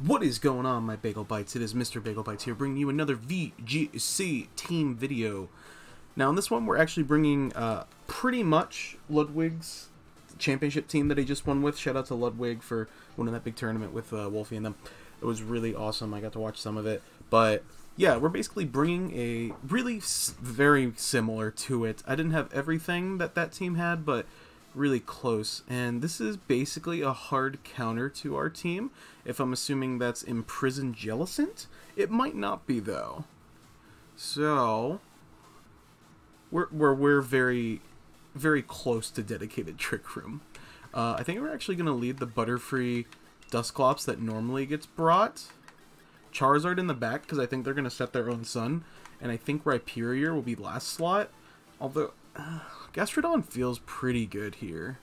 What is going on, my Bagel Bites? It is Mr. Bagel Bites here, bringing you another VGC team video. Now, in this one, we're actually bringing pretty much Ludwig's championship team that he just won with. Shout out to Ludwig for winning that big tournament with Wolfie and them. It was really awesome. I got to watch some of it. But, yeah, we're basically bringing a really very similar to it. I didn't have everything that team had, but really close, and this is basically a hard counter to our team. If I'm assuming that's Imprisoned Jellicent, it might not be though. So we're very close to dedicated Trick Room. I think we're actually gonna lead the Butterfree Dusclops that normally gets brought. Charizard in the back because I think they're gonna set their own sun, and I think Rhyperior will be last slot. Although Gastrodon feels pretty good here.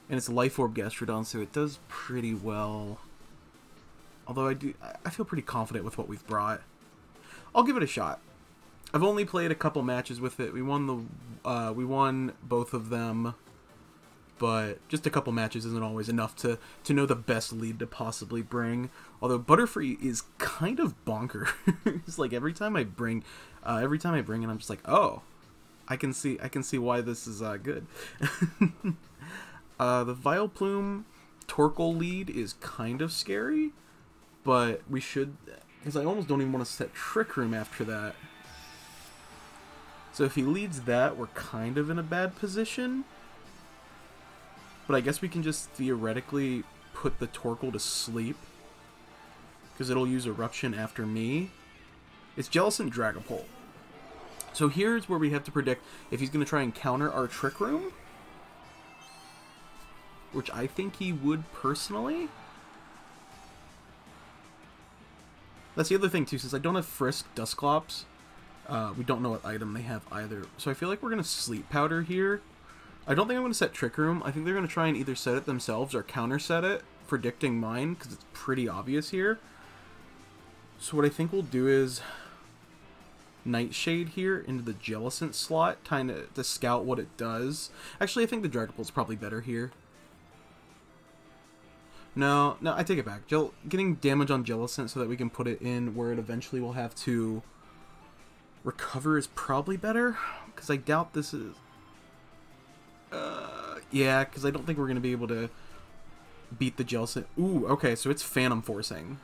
And it's Life Orb Gastrodon, so it does pretty well. Although I feel pretty confident with what we've brought. I'll give it a shot. I've only played a couple matches with it. We won both of them, but just a couple matches isn't always enough to know the best lead to possibly bring. Although Butterfree is kind of bonkers. It's like every time I bring it, I'm just like, oh, I can see why this is good. The Vileplume Torkoal lead is kind of scary, but we should, because I almost don't even want to set Trick Room after that. So if he leads that, we're kind of in a bad position. But I guess we can just theoretically put the Torkoal to sleep, because it'll use Eruption after me. It's Jellicent Dragapult. So here's where we have to predict if he's going to try and counter our Trick Room, which I think he would personally. That's the other thing too, since I don't have Frisk Dusclops, we don't know what item they have either. So I feel like we're going to Sleep Powder here. I don't think I'm going to set Trick Room. I think they're going to try and either set it themselves or counter set it, predicting mine, because it's pretty obvious here. So what I think we'll do is Nightshade here into the Jellicent slot, kind of to scout what it does. Actually, I think the Dragapult's probably better here. No, I take it back. Getting damage on Jellicent so that we can put it in where it eventually will have to recover is probably better, because I doubt this is... yeah, because I don't think we're going to be able to beat the Jellicent. Ooh, okay, so it's Phantom Forcing.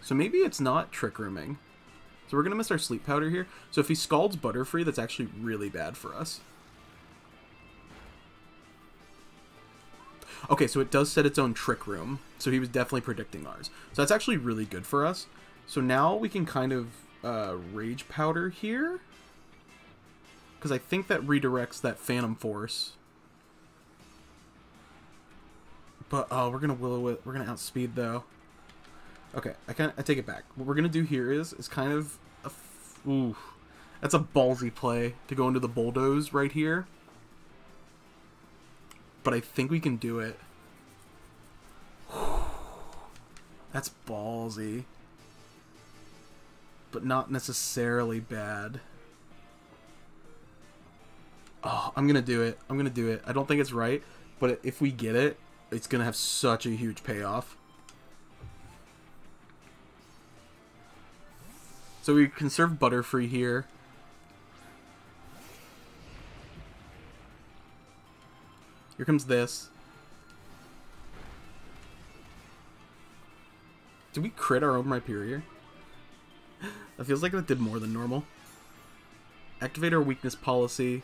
So maybe it's not Trick Rooming. So we're going to miss our Sleep Powder here. So if he Scalds Butterfree, that's actually really bad for us. Okay, so it does set its own Trick Room. So he was definitely predicting ours. So that's actually really good for us. So now we can kind of Rage Powder here, because I think that redirects that Phantom Force. But, we're going to Will-O-Wisp. We're going to outspeed, though. Okay, I take it back. What we're going to do here is kind of... ooh, that's a ballsy play to go into the Bulldoze right here. But I think we can do it. That's ballsy. But not necessarily bad. Oh, I'm going to do it. I'm going to do it. I don't think it's right, but if we get it, it's going to have such a huge payoff. So we conserve Butterfree here. Here comes this. Did we crit our own Rhyperior? That feels like that did more than normal. Activate our weakness policy.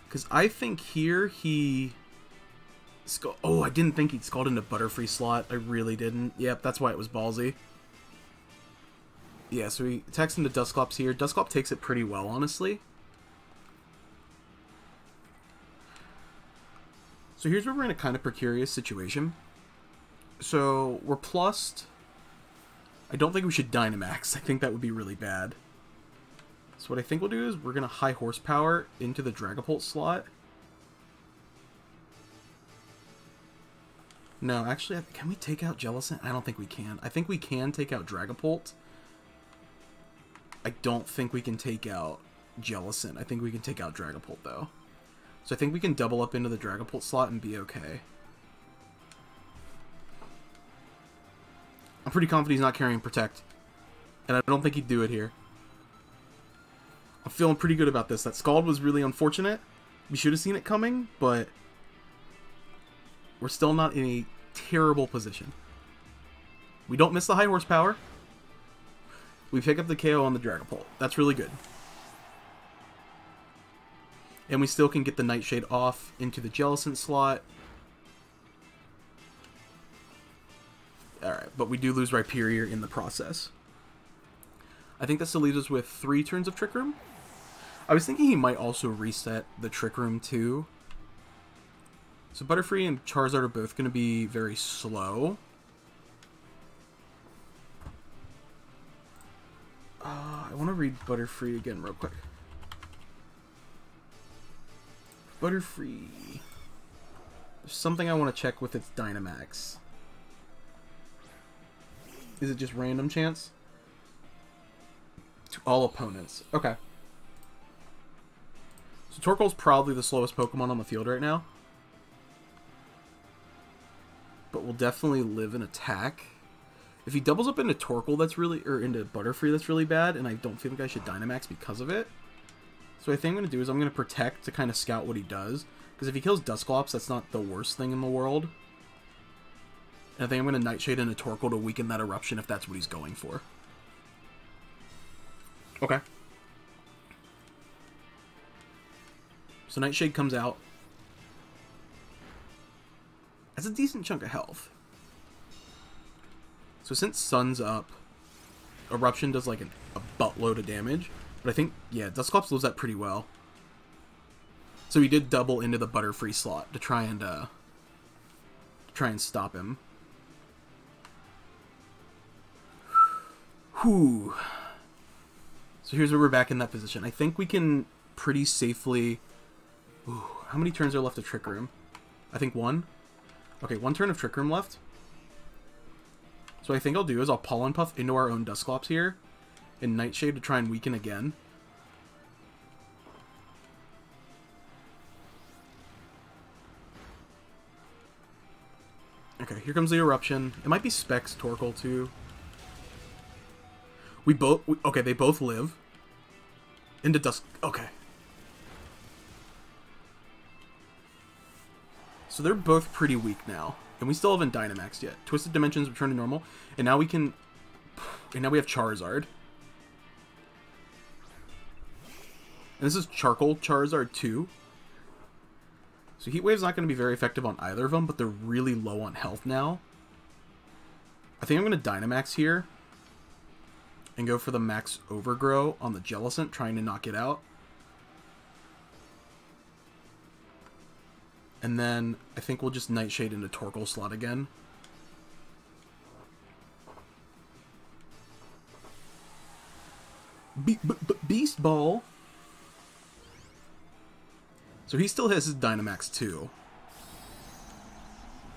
Because I think here he... Oh, I didn't think he'd Scald into Butterfree slot. I really didn't. Yep, that's why it was ballsy. Yeah, so he attacks into Dusclops here. Dusclops takes it pretty well, honestly. So here's where we're in a kind of precarious situation. So we're plussed. I don't think we should Dynamax. I think that would be really bad. So what I think we'll do is we're going to High Horsepower into the Dragapult slot. No, actually, can we take out Jellicent? I don't think we can. I think we can take out Dragapult. I don't think we can take out Jellicent. I think we can take out Dragapult, though. So I think we can double up into the Dragapult slot and be okay. I'm pretty confident he's not carrying Protect. And I don't think he'd do it here. I'm feeling pretty good about this. That Scald was really unfortunate. We should have seen it coming, but we're still not in a terrible position. We don't miss the high horsepower. We pick up the KO on the Dragapult. That's really good. And we still can get the Nightshade off into the Jellicent slot. Alright, but we do lose Rhyperior in the process. I think that still leaves us with 3 turns of Trick Room. I was thinking he might also reset the Trick Room too. So Butterfree and Charizard are both going to be very slow. I want to read Butterfree again real quick. Butterfree. There's something I want to check with its Dynamax. Is it just random chance? To all opponents. Okay. So Torkoal's probably the slowest Pokemon on the field right now. But will definitely live in attack. If he doubles up into Torkoal, that's really, or into Butterfree, that's really bad, and I don't feel like I should Dynamax because of it. So I think I'm going to do is I'm going to Protect to kind of scout what he does. Because if he kills Dusclops, that's not the worst thing in the world. And I think I'm going to Nightshade into Torkoal to weaken that Eruption if that's what he's going for. Okay. So Nightshade comes out. That's a decent chunk of health. So since Sun's up, Eruption does like a buttload of damage. But I think, yeah, Dusclops lives that pretty well. So he did double into the Butterfree slot to try and stop him. Whew. So here's where we're back in that position. I think we can pretty safely... Ooh, how many turns are left of Trick Room? I think 1. Okay, 1 turn of Trick Room left. So what I think I'll do is I'll Pollen Puff into our own Dusclops here. And Nightshade to try and weaken again. Okay, here comes the Eruption. It might be Specs Torkoal too. Okay, they both live. Into Dusk. Okay. So they're both pretty weak now. And we still haven't Dynamaxed yet. Twisted Dimensions return to normal. And now we can... And now we have Charizard. And this is Charcoal Charizard 2. So Heat Wave's not going to be very effective on either of them, but they're really low on health now. I think I'm going to Dynamax here. And go for the Max Overgrow on the Jellicent, trying to knock it out. And then I think we'll just Nightshade into Torkoal slot again. Beast Ball. So he still has his Dynamax too.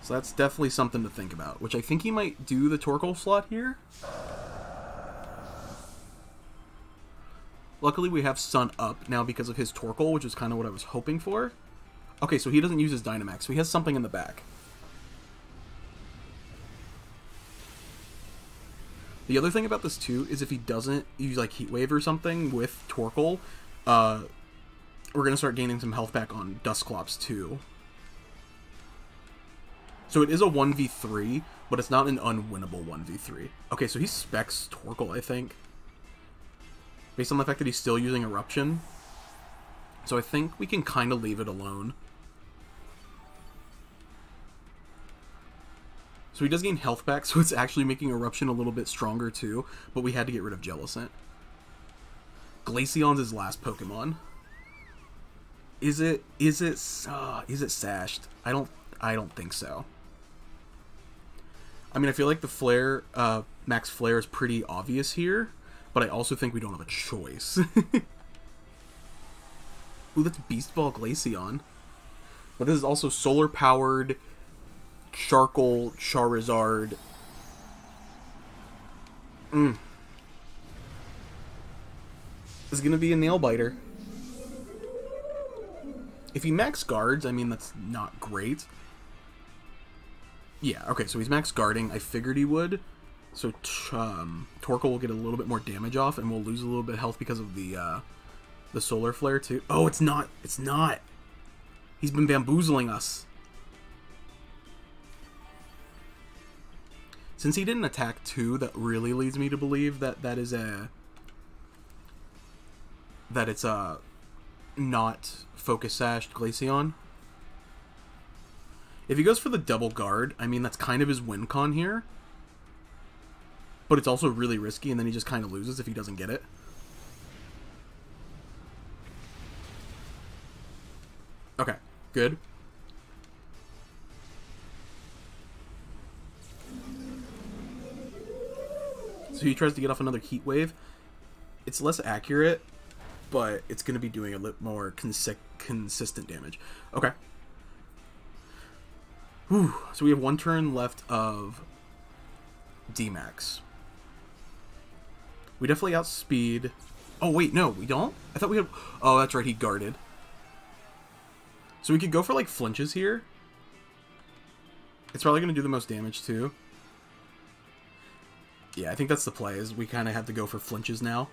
So that's definitely something to think about. Which I think he might do the Torkoal slot here. Luckily we have Sun up now because of his Torkoal, which is kind of what I was hoping for. Okay, so he doesn't use his Dynamax, so he has something in the back. The other thing about this too is if he doesn't use like Heat Wave or something with Torkoal, we're going to start gaining some health back on Dusclops too. So it is a 1v3, but it's not an unwinnable 1v3. Okay, so he specs Torkoal, I think. Based on the fact that he's still using Eruption. So I think we can kind of leave it alone. So he does gain health back, so it's actually making Eruption a little bit stronger too, but we had to get rid of Jellicent. Glaceon's his last Pokemon. Is it Sashed? I don't think so. I mean, I feel like the Flare, Max Flare is pretty obvious here, but I also think we don't have a choice. Ooh, that's Beast Ball Glaceon. But this is also solar powered Charcoal Charizard. This is gonna be a nail biter. If he max guards, I mean, that's not great. Yeah, okay, so he's max guarding. I figured he would. So Torkoal will get a little bit more damage off, and we'll lose a little bit of health because of the solar flare too. Oh, it's not. It's not. He's been bamboozling us. Since he didn't attack 2, that really leads me to believe that it's not focus sashed Glaceon. If he goes for the double guard, I mean, that's kind of his win con here. But it's also really risky, and then he just kind of loses if he doesn't get it. Okay, good. So he tries to get off another Heat Wave. It's less accurate, but it's going to be doing a little more consistent damage. Okay. Whew. So we have 1 turn left of D-Max. We definitely outspeed... Oh, wait, no, we don't? I thought we had... Oh, that's right, he guarded. So we could go for, like, flinches here. It's probably going to do the most damage, too. Yeah, I think that's the play, is we kind of have to go for flinches now.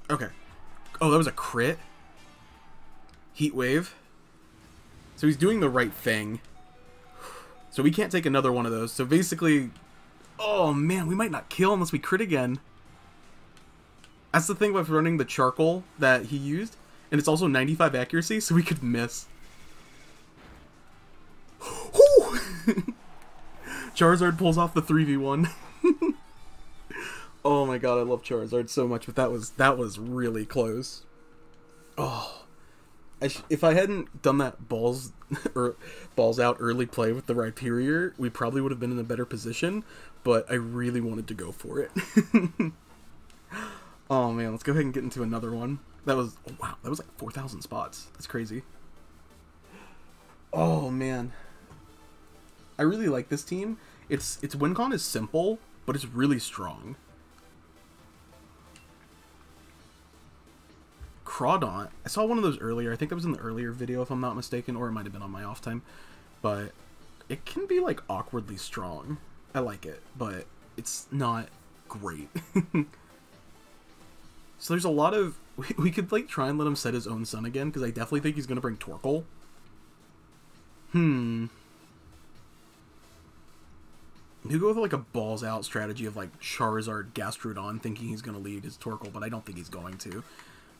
Okay. Oh, that was a crit? Heat Wave. So he's doing the right thing. So we can't take another one of those. So basically... Oh, man, we might not kill unless we crit again. That's the thing with running the charcoal that he used. And it's also 95 accuracy, so we could miss. Charizard pulls off the 3v1. Oh my god, I love Charizard so much, but that was really close. Oh. If I hadn't done that balls out early play with the Rhyperior, we probably would have been in a better position, but I really wanted to go for it. Oh man, let's go ahead and get into another one. That was, oh wow, that was like 4,000 spots. That's crazy. Oh man. I really like this team. Its win con is simple, but it's really strong. Crawdaunt. I saw one of those earlier. I think that was in the earlier video, if I'm not mistaken, or it might have been on my off time. But it can be, like, awkwardly strong. I like it, but it's not great. So there's a lot of... We could, like, try and let him set his own sun again, because I definitely think he's going to bring Torkoal. You go with, like, a balls-out strategy of, like, Charizard, Gastrodon, thinking he's going to lead his Torkoal, but I don't think he's going to.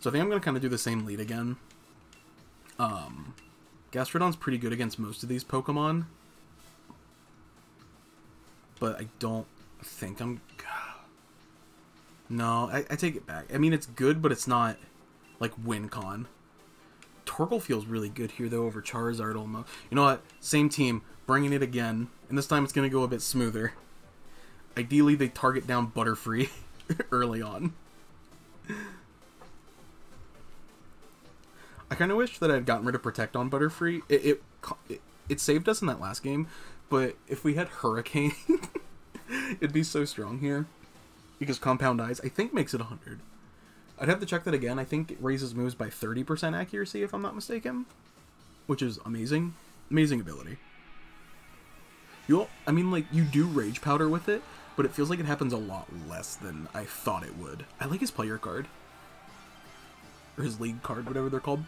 So I think I'm going to kind of do the same lead again. Gastrodon's pretty good against most of these Pokemon. But I don't think I'm... No, I take it back. I mean, it's good, but it's not, like, win con. Torkoal feels really good here, though, over Charizard almost. You know what? Same team, bringing it again. And this time it's going to go a bit smoother. Ideally, they target down Butterfree early on. I kind of wish that I had gotten rid of Protect on Butterfree. It saved us in that last game, but if we had Hurricane, it'd be so strong here. Because Compound Eyes, I think, makes it 100. I'd have to check that again. I think it raises moves by 30% accuracy, if I'm not mistaken. Which is amazing. Amazing ability. I mean, like, you do Rage Powder with it, but it feels like it happens a lot less than I thought it would. I like his player card. Or his league card, whatever they're called.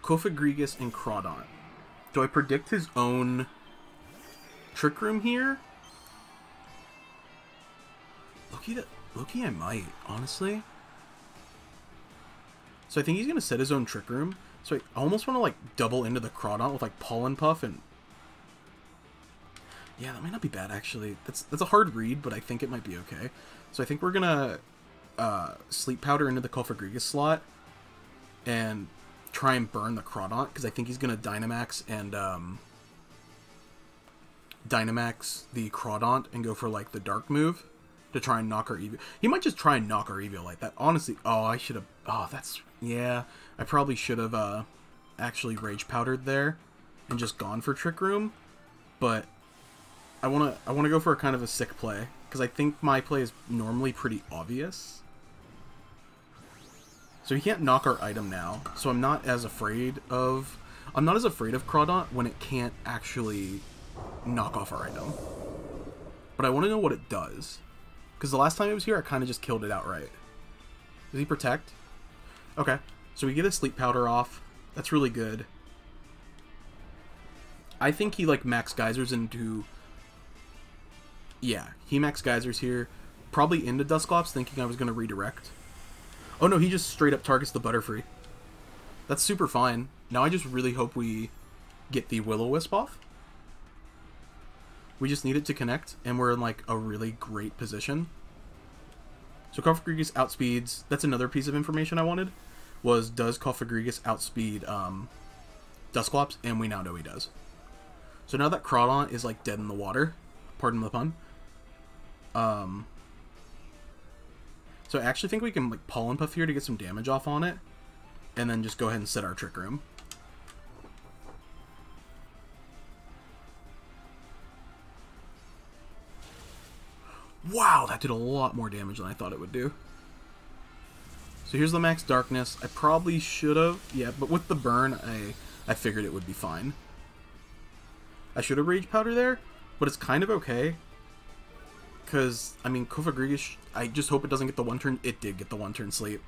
Cofagrigus and Crawdaunt. Do I predict his own Trick Room here? Loki, I might, honestly. So I think he's going to set his own Trick Room. So I almost want to, like, double into the Crawdaunt with, like, Pollen Puff and... Yeah, that might not be bad, actually. That's a hard read, but I think it might be okay. So I think we're going to Sleep Powder into the Cofagrigus slot and try and burn the Crawdaunt, because I think he's going to Dynamax and Dynamax the Crawdaunt and go for, like, the Dark move to try and knock our Eevee. He might just try and knock our Eevee like that. Honestly, oh, I should have... Oh, that's... Yeah, I probably should have actually Rage Powdered there and just gone for Trick Room. but I wanna go for a kind of a sick play because I think my play is normally pretty obvious. So he can't knock our item now, so I'm not as afraid of Crawdaunt when it can't actually knock off our item. But I want to know what it does, because the last time it was here, I kind of just killed it outright. Does he protect? Okay, so we get his sleep powder off. That's really good. I think he like max geysers into. Yeah, he max geysers here, probably into Dusclops, thinking I was gonna redirect. Oh no, he just straight up targets the Butterfree. That's super fine. Now I just really hope we get the Will-O-Wisp off. We just need it to connect, and we're in like a really great position. So Cofagrigus outspeeds. That's another piece of information I wanted. Was does Cofagrigus outspeed Dusclops? And we now know he does. So now that Crawdaunt is like dead in the water, pardon the pun. So I actually think we can like Pollen Puff here to get some damage off on it, and then just go ahead and set our Trick Room. Wow, that did a lot more damage than I thought it would do. So here's the max darkness. I probably should have, yeah, but with the burn, I figured it would be fine. I should have Rage Powder there, but it's kind of okay. Because, I mean, Cofagrigus, I just hope it doesn't get the one turn. It did get the one turn sleep.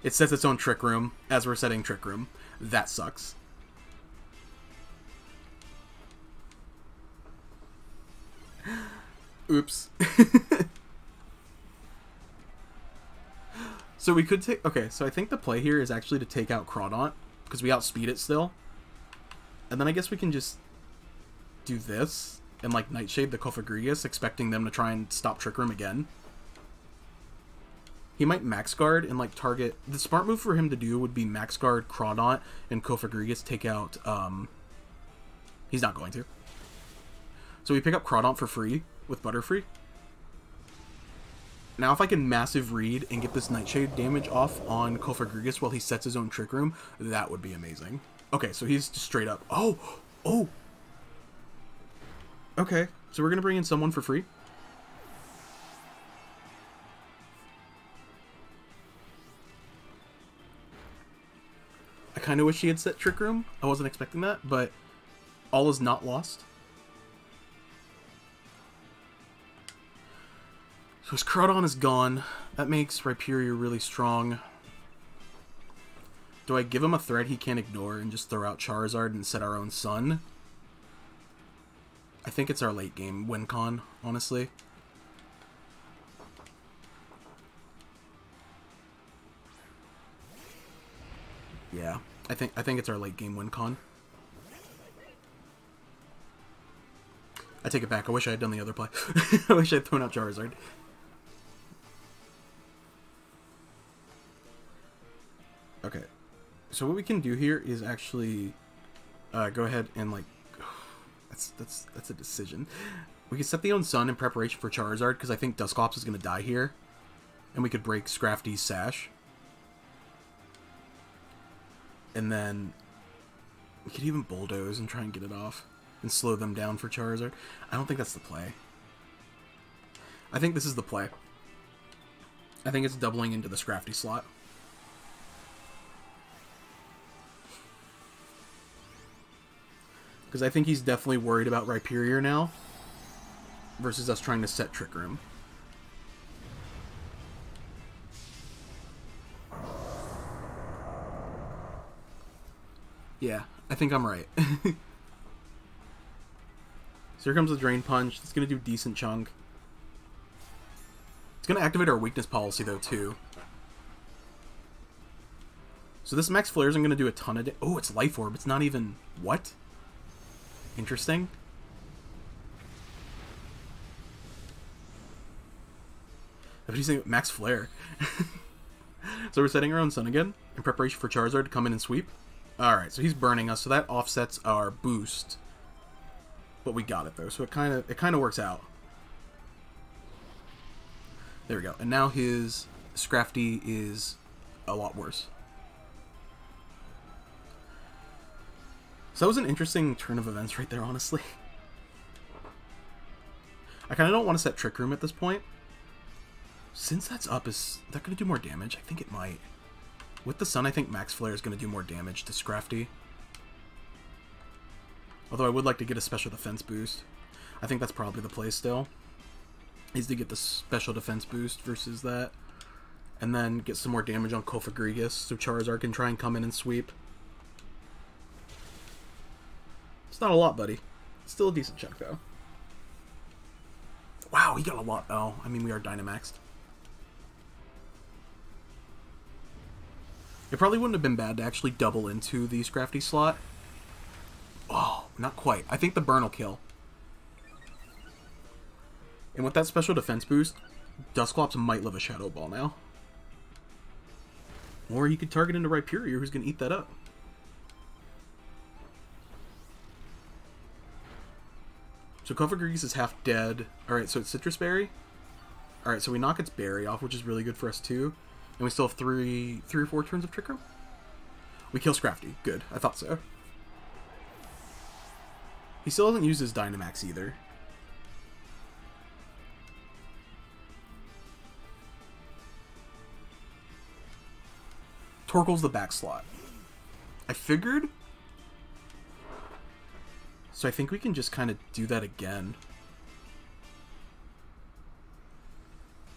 It sets its own Trick Room as we're setting Trick Room. That sucks. Oops. So we could take... Okay, so I think the play here is actually to take out Crawdaunt, because we outspeed it still. And then I guess we can just do this and like Nightshade the Cofagrigus, expecting them to try and stop Trick Room again. He might Max Guard and like target... The smart move for him to do would be Max Guard, Crawdaunt, and Cofagrigus take out... He's not going to. So we pick up Crawdaunt for free with Butterfree. Now if I can massive read and get this Nightshade damage off on Cofagrigus while he sets his own Trick Room, that would be amazing. Okay, so he's just straight up... Oh! Oh! Okay, so we're going to bring in someone for free. I kind of wish he had set Trick Room. I wasn't expecting that, but all is not lost. So his Crawdaunt is gone. That makes Rhyperior really strong. Do I give him a threat he can't ignore and just throw out Charizard and set our own Sun? I think it's our late game win con, honestly. Yeah, I think it's our late game win con. I take it back. I wish I had done the other play. I wish I had thrown out Charizard. Okay, so what we can do here is actually go ahead and like. That's a decision. We can set the own Sun in preparation for Charizard, because I think Dusclops is going to die here. And we could break Scrafty's Sash. And then we could even Bulldoze and try and get it off. And slow them down for Charizard. I don't think that's the play. I think this is the play. I think it's doubling into the Scrafty slot. Because I think he's definitely worried about Rhyperior now, versus us trying to set Trick Room. Yeah, I think I'm right. So here comes the Drain Punch. It's going to do decent chunk. It's going to activate our weakness policy, though, too. So this Max Flare isn't going to do a ton of damage. Oh, it's Life Orb. It's not even... What? Interesting. What do you think? Max Flare. So we're setting our own Sun again in preparation for Charizard to come in and sweep. Alright, so he's burning us, so that offsets our boost. But we got it though, so it kinda works out. There we go. And now his Scrafty is a lot worse. So that was an interesting turn of events right there, honestly. I kind of don't want to set Trick Room at this point. Since that's up, is that going to do more damage? I think it might. With the Sun, I think Max Flare is going to do more damage to Scrafty. Although I would like to get a special defense boost. I think that's probably the play still. Is to get the special defense boost versus that. And then get some more damage on Kofagrigus so Charizard can try and come in and sweep. It's not a lot, buddy. It's still a decent chunk, though. Wow, he got a lot. Oh, I mean, we are Dynamaxed. It probably wouldn't have been bad to actually double into the Scrafty slot. Oh, not quite. I think the burn will kill. And with that special defense boost, Dusclops might live a Shadow Ball now. Or you could target into Rhyperior, who's going to eat that up. So Kofagrigus is half dead. Alright, so it's Citrus Berry. Alright, so we knock its Berry off, which is really good for us too. And we still have three or four turns of Trick Room. We kill Scrafty. Good. I thought so. He still hasn't used his Dynamax either. Torkoal's the back slot. I figured. So I think we can just kind of do that again.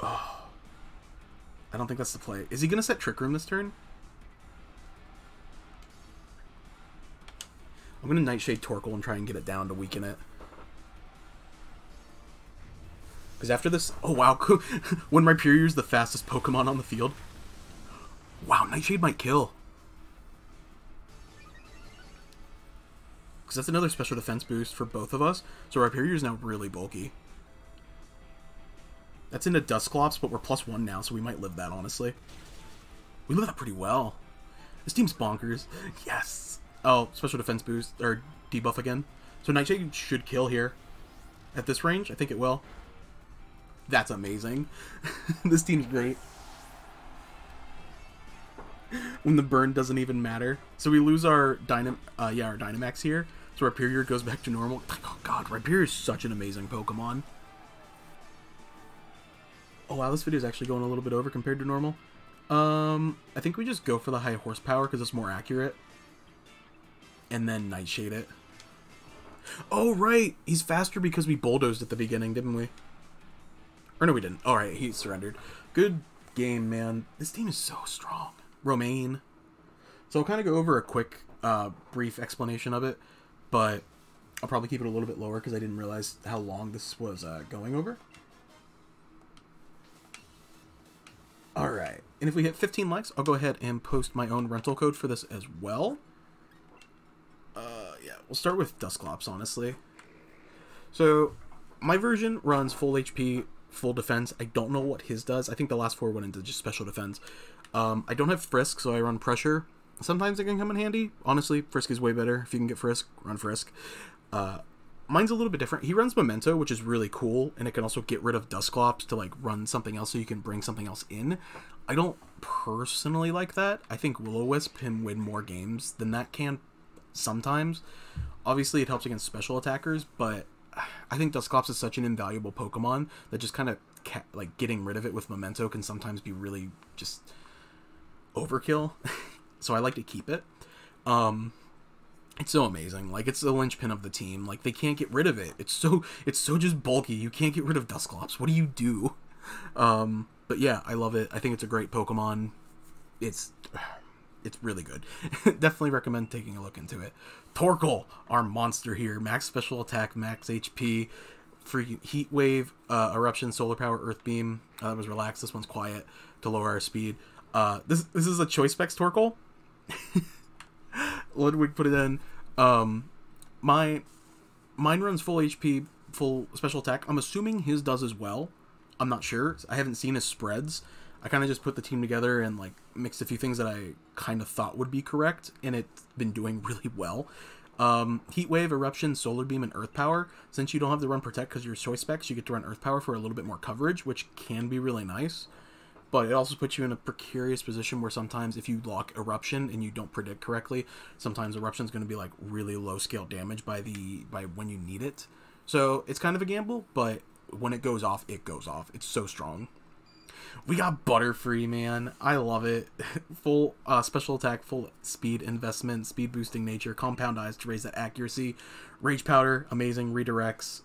Oh. I don't think that's the play. Is he going to set Trick Room this turn? I'm going to Nightshade Torkoal and try and get it down to weaken it. Because after this... Oh, wow. When Rhyperior is the fastest Pokemon on the field. Wow, Nightshade might kill. Because that's another special defense boost for both of us. So Rhyperior is now really bulky. That's into Dusclops, but we're +1 now, so we might live that, honestly. We live that pretty well. This team's bonkers. Yes! Oh, special defense boost, or debuff again. So Nightshade should kill here. At this range, I think it will. That's amazing. This team's great. When the burn doesn't even matter. So we lose our Dynamax here. So Rhyperior goes back to normal. Oh god, Rhyperior is such an amazing Pokemon. Oh wow, this video is actually going a little bit over compared to normal. I think we just go for the high horsepower because it's more accurate. And then Nightshade it. Oh right, he's faster because we bulldozed at the beginning, didn't we? Or no, we didn't. Alright, he surrendered. Good game, man. This team is so strong. Romaine. So I'll kind of go over a quick, brief explanation of it, but I'll probably keep it a little bit lower because I didn't realize how long this was going over. Alright, and if we hit 15 likes, I'll go ahead and post my own rental code for this as well. Yeah, we'll start with Dusclops, honestly. So, my version runs full HP, full defense. I don't know what his does. I think the last 4 went into just special defense. I don't have Frisk, so I run Pressure. Sometimes it can come in handy. Honestly, Frisk is way better. If you can get Frisk, run Frisk. Mine's a little bit different. He runs Memento, which is really cool, and it can also get rid of Dusclops to like run something else so you can bring something else in. I don't personally like that. I think Will-O-Wisp can win more games than that can sometimes. Obviously, it helps against special attackers, but I think Dusclops is such an invaluable Pokemon that just kind of like getting rid of it with Memento can sometimes be really just overkill. So I like to keep it. It's so amazing. Like, it's the linchpin of the team. Like, they can't get rid of it. It's so just bulky. You can't get rid of Dusclops. What do you do? But yeah, I love it. I think it's a great Pokemon. It's really good. Definitely recommend taking a look into it. Torkoal, our monster here. Max special attack, max HP, free Heat Wave, Eruption, Solar Power, Earth Beam. That was relaxed. This one's quiet to lower our speed. This is a Choice Specs Torkoal. Ludwig put it in. Mine runs full HP, full special attack. I'm assuming his does as well. I'm not sure. I haven't seen his spreads. I kind of just put the team together and like mixed a few things that I kind of thought would be correct, and it's been doing really well. Heat Wave, Eruption, Solar Beam, and Earth Power. Since you don't have to run Protect because you're Choice Specs, you get to run Earth Power for a little bit more coverage, which can be really nice. But it also puts you in a precarious position where sometimes if you lock Eruption and you don't predict correctly, sometimes Eruption's going to be like really low scale damage by when you need it. So it's kind of a gamble, but when it goes off, it goes off. It's so strong. We got Butterfree, man. I love it. Full special attack, full speed investment, speed boosting nature, compound eyes to raise that accuracy. Rage Powder, amazing, redirects.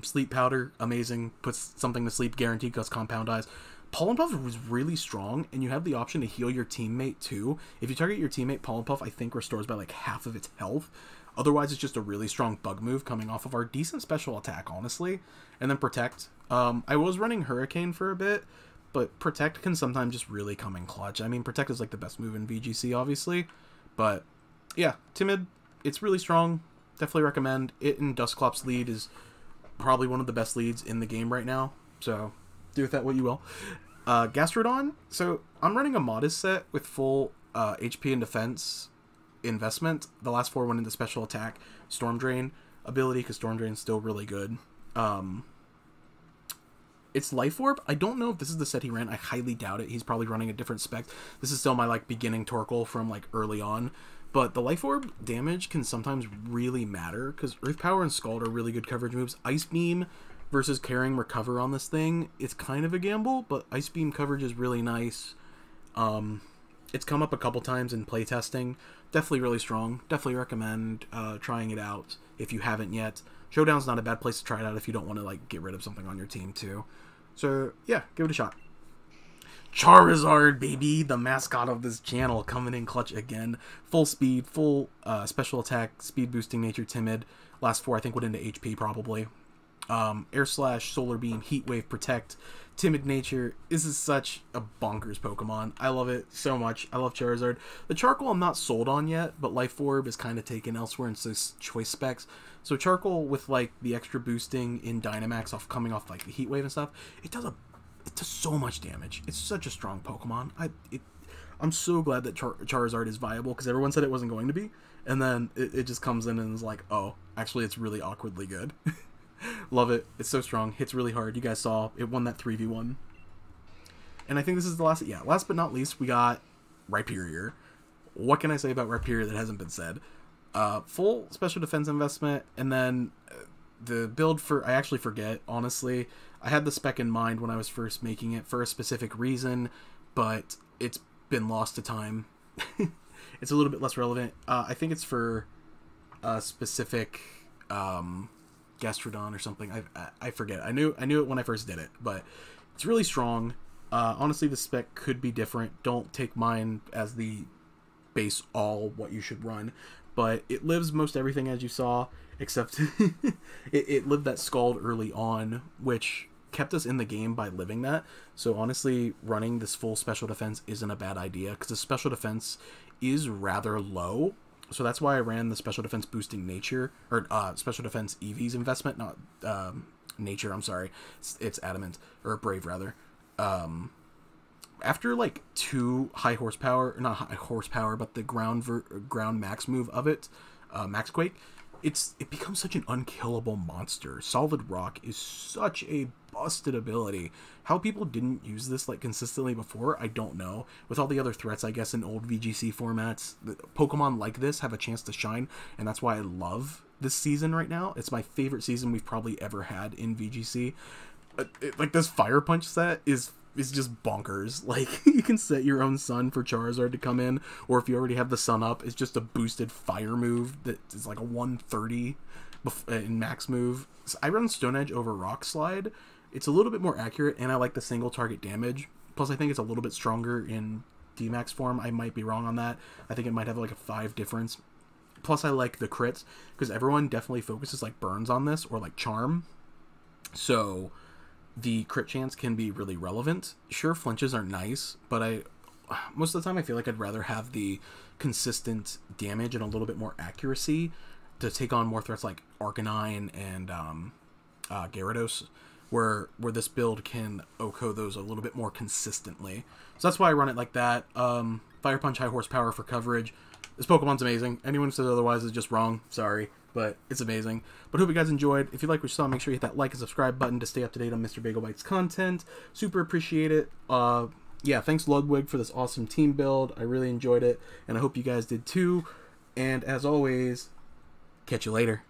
Sleep Powder, amazing, puts something to sleep, guaranteed because compound eyes. Pollen Puff was really strong, and you have the option to heal your teammate too. If you target your teammate, Pollen Puff, I think, restores by like half of its health. Otherwise, it's just a really strong bug move coming off of our decent special attack, honestly. And then Protect. I was running Hurricane for a bit, but Protect can sometimes just really come in clutch. I mean, Protect is like the best move in VGC, obviously. But, yeah, Timid, it's really strong. Definitely recommend. It and Dusclops lead is probably one of the best leads in the game right now. So, do with that what you will. Gastrodon. So, I'm running a modest set with full HP and defense investment. The last 4 went into special attack. Storm Drain ability, because Storm Drain is still really good. It's Life Orb. I don't know if this is the set he ran. I highly doubt it. He's probably running a different spec. This is still my like beginning Torkoal from like early on. But the Life Orb damage can sometimes really matter because Earth Power and Scald are really good coverage moves. Ice Beam versus carrying Recover on this thing, it's kind of a gamble, but Ice Beam coverage is really nice. It's come up a couple times in playtesting. Definitely really strong. Definitely recommend trying it out if you haven't yet. Showdown's not a bad place to try it out if you don't want to like get rid of something on your team too. So yeah, give it a shot. Charizard, baby, the mascot of this channel, coming in clutch again. Full speed, full special attack, speed boosting nature, timid. Last 4 I think went into HP probably. Air Slash, Solar Beam, Heat Wave, Protect, Timid Nature. This is such a bonkers Pokemon. I love it so much. I love Charizard. The Charcoal I'm not sold on yet, but Life Orb is kind of taken elsewhere in choice specs. So Charcoal with like the extra boosting in Dynamax coming off like the Heat Wave and stuff, it does so much damage. It's such a strong Pokemon. I'm so glad that Charizard is viable because everyone said it wasn't going to be, and then it just comes in and is like, oh, actually it's really awkwardly good. Love it. It's so strong. Hits really hard. You guys saw it won that 3v1. And I think this is the last. Yeah, last but not least, we got Rhyperior. What can I say about Rhyperior that hasn't been said? Full special defense investment, and then the build for, I actually forget, honestly. I had the spec in mind when I was first making it for a specific reason, but it's been lost to time. It's a little bit less relevant. I think it's for a specific Gastrodon or something. I forget. I knew it when I first did it, but it's really strong. Honestly, the spec could be different. Don't take mine as the base all what you should run, but it lives most everything as you saw, except it lived that Scald early on, which kept us in the game by living that. So honestly, running this full special defense isn't a bad idea because the special defense is rather low. So that's why I ran the special defense boosting nature, or special defense EV's investment, not nature, I'm sorry. It's adamant, or brave rather. After like 2 high horsepower, not high horsepower, but the ground max move of it, Max Quake, it becomes such an unkillable monster. Solid Rock is such a busted ability. How people didn't use this like consistently before, I don't know. With all the other threats, I guess, in old VGC formats, Pokemon like this have a chance to shine, and that's why I love this season right now. It's my favorite season we've probably ever had in VGC. Like this Fire Punch set is just bonkers. Like, you can set your own sun for Charizard to come in, or if you already have the sun up, it's just a boosted fire move that is like a 130 in max move. So I run Stone Edge over Rock Slide. It's a little bit more accurate, and I like the single target damage. Plus, I think it's a little bit stronger in D-Max form. I might be wrong on that. I think it might have like a 5 difference. Plus, I like the crits, because everyone definitely focuses like burns on this, or like charm. So the crit chance can be really relevant. Sure, flinches are nice, but most of the time I feel like I'd rather have the consistent damage and a little bit more accuracy to take on more threats like Arcanine and Gyarados, where this build can OHKO those a little bit more consistently. So that's why I run it like that. Fire Punch, high horsepower for coverage. This Pokemon's amazing. Anyone who says otherwise is just wrong. Sorry, but it's amazing. But hope you guys enjoyed. If you like what you saw, make sure you hit that like and subscribe button to stay up to date on Mr. Bagel Bites content. Super appreciate it. Yeah, thanks Ludwig for this awesome team build. I really enjoyed it, and I hope you guys did too. And as always, catch you later.